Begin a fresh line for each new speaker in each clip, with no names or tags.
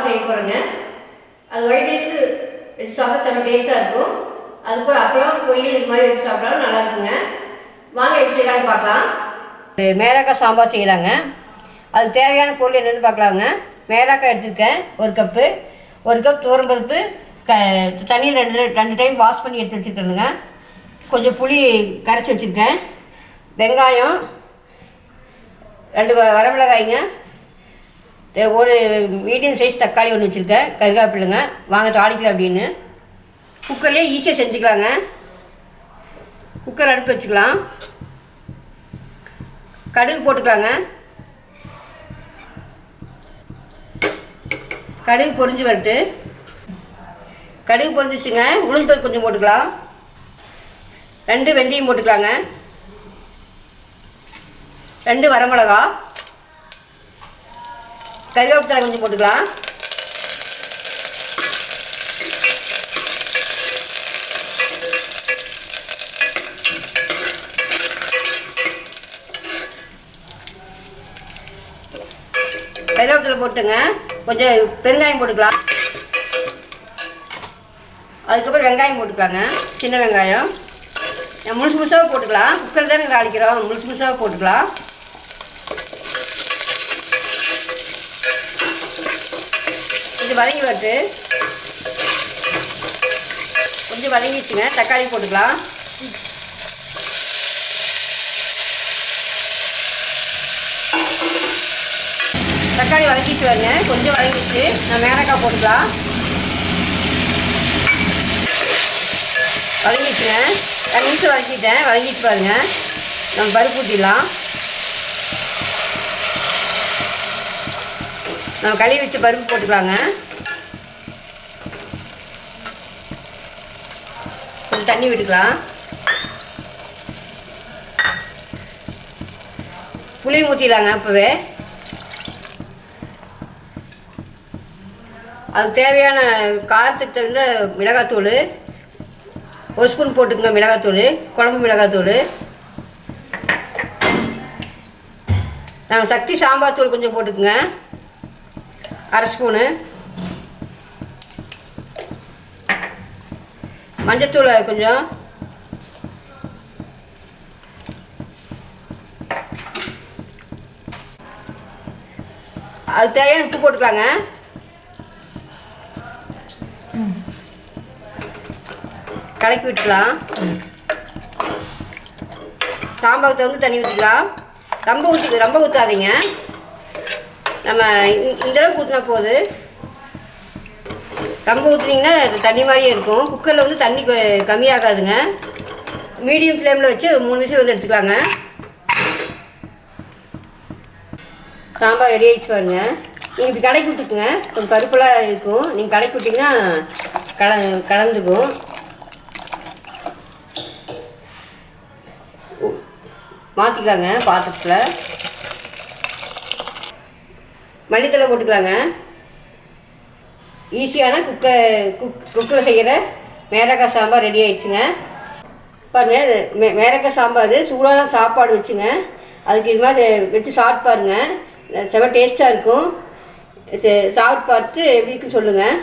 செய்ய போகிறேங்க. அது ஒயிட் ரைஸ்க்கு வச்சு சாப்பிட்டா செம்ம டேஸ்ட்டாக இருக்கும். அது கூட அப்பளம் பொரியல் இது மாதிரி வச்சு சாப்பிட்டாலும் நல்லா இருக்குங்க. வாங்க எப்படி செய்யலான்னு பார்க்கலாம். மேராக்காய் சாம்பார் செய்யலாங்க. அதுக்கு தேவையான பொருள் என்னென்னு பார்க்கலாங்க. மேராக்காய் எடுத்துருக்கேன் 1 கப்பு. 1 கப் துவரம்பருப்பு தண்ணியில் 2 டைம் வாஷ் பண்ணி எடுத்து வச்சுருக்கேனுங்க. கொஞ்சம் புளி கரைச்சி வச்சுருக்கேன். வெங்காயம் 2 வரமிளகாய்ங்க, ஒரு மீடியம் சைஸ் தக்காளி 1 வச்சுருக்கேன், கருவேப்பிலைங்க. வாங்க தாளிக்கலாம் அப்படின்னு. குக்கர்லேயே ஈஸியாக செஞ்சுக்கலாங்க. குக்கர் அடுப்பு வச்சுக்கலாம். கடுகு போட்டுக்கலாங்க. கடுகு பொரிஞ்சு வரட்டு. கடுகு பொரிஞ்சிச்சுங்க. உளுந்து பருப்பு கொஞ்சம் போட்டுக்கலாம். 2 வெந்தயம் போட்டுக்கலாங்க. 2 வரமிளகா, கருவேப்பிலை கொஞ்சம் போட்டுக்கலாம். கருவேப்பிலை போட்டுங்க. கொஞ்சம் பெருங்காயம் போட்டுக்கலாம். அதுக்கப்புறம் வெங்காயம் போட்டுக்கலாங்க. சின்ன வெங்காயம் முழுசு முழுசாக போட்டுக்கலாம். குக்கர் தான் நாங்கள் அடிக்கிறோம், முழுசு முழுசாக போட்டுக்கலாம். கொஞ்சம் வதங்கி வருது. கொஞ்சம் வதங்கிச்சுங்க. தக்காளி போட்டுக்கலாம். தக்காளி வதக்கிட்டு வருங்க. கொஞ்சம் வதங்கிச்சு. நான் மேரக்காய் போட்டுக்கலாம். வதங்கிச்சுங்க. 2 நிமிஷம் வதக்கிட்டேன். வதங்கிட்டு பாருங்க. நம்ம பருப்பு ஊற்றிடலாம். நம்ம கழுவி வச்சு பருப்பு போட்டுக்கலாங்க. கொஞ்சம் தண்ணி விட்டுக்கலாம். புளி ஊற்றிடலாங்க. அப்போவே அதுக்கு தேவையான காரத்துக்கு தகுந்த மிளகாத்தூள் 1 ஸ்பூன் போட்டுக்கோங்க. மிளகாத்தூள், குழம்பு மிளகாத்தூள். நம்ம சக்தி சாம்பார் தூள் கொஞ்சம் போட்டுக்குங்க, 1/2 ஸ்பூனு. மஞ்சத்தூள் கொஞ்சம், அது தேவையான உப்பு போட்டுக்கலாங்க. கலக்கி விட்டுக்கலாம். சாம்பாருக்கு வந்து தண்ணி ஊற்றிக்கலாம். ரொம்ப ஊற்றாதீங்க. நம்ம இந்தளவுக்கு ஊற்றினா போது. ரொம்ப ஊற்றுனீங்கன்னா தண்ணி மாதிரியே இருக்கும். குக்கரில் வந்து தண்ணி கம்மியாகாதுங்க. மீடியம் ஃப்ளேமில் வச்சு 3 நிமிஷம் வந்து எடுத்துக்கலாங்க. சாம்பார் ரெடி ஆகிடுச்சு பாருங்க. நீங்கள் இப்படி கலக்கி விட்டுக்குங்க. கொஞ்சம் பருப்பெல்லாம் இருக்கும். நீங்கள் கலக்கி விட்டிங்கன்னா கலந்துக்கும். மாற்றிக்கலாங்க பாத்திரத்தில். மல்லித்தலை போட்டுக்கலாங்க. ஈஸியான குக்கரில் செய்கிற மேரக்காய் சாம்பார் ரெடி ஆகிடுச்சுங்க. பாருங்கள், மேரக்காய் சாம்பார் சூடான சாப்பாடு வச்சுங்க. அதுக்கு இது மாதிரி வச்சு சாப்பிட்டு பாருங்கள். செம்ம டேஸ்ட்டாக இருக்கும். சாப்பிட்டு பார்த்துட்டு எப்படி இருக்குன்னு சொல்லுங்கள்.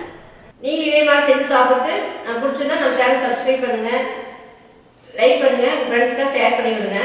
நீங்கள் இதே மாதிரி செஞ்சு சாப்பிட்டு நான் பிடிச்சிருந்தா நம்ம சேனல் சப்ஸ்கிரைப் பண்ணுங்கள், லைக் பண்ணுங்கள், ஃப்ரெண்ட்ஸ்க்காக ஷேர் பண்ணி விடுங்க.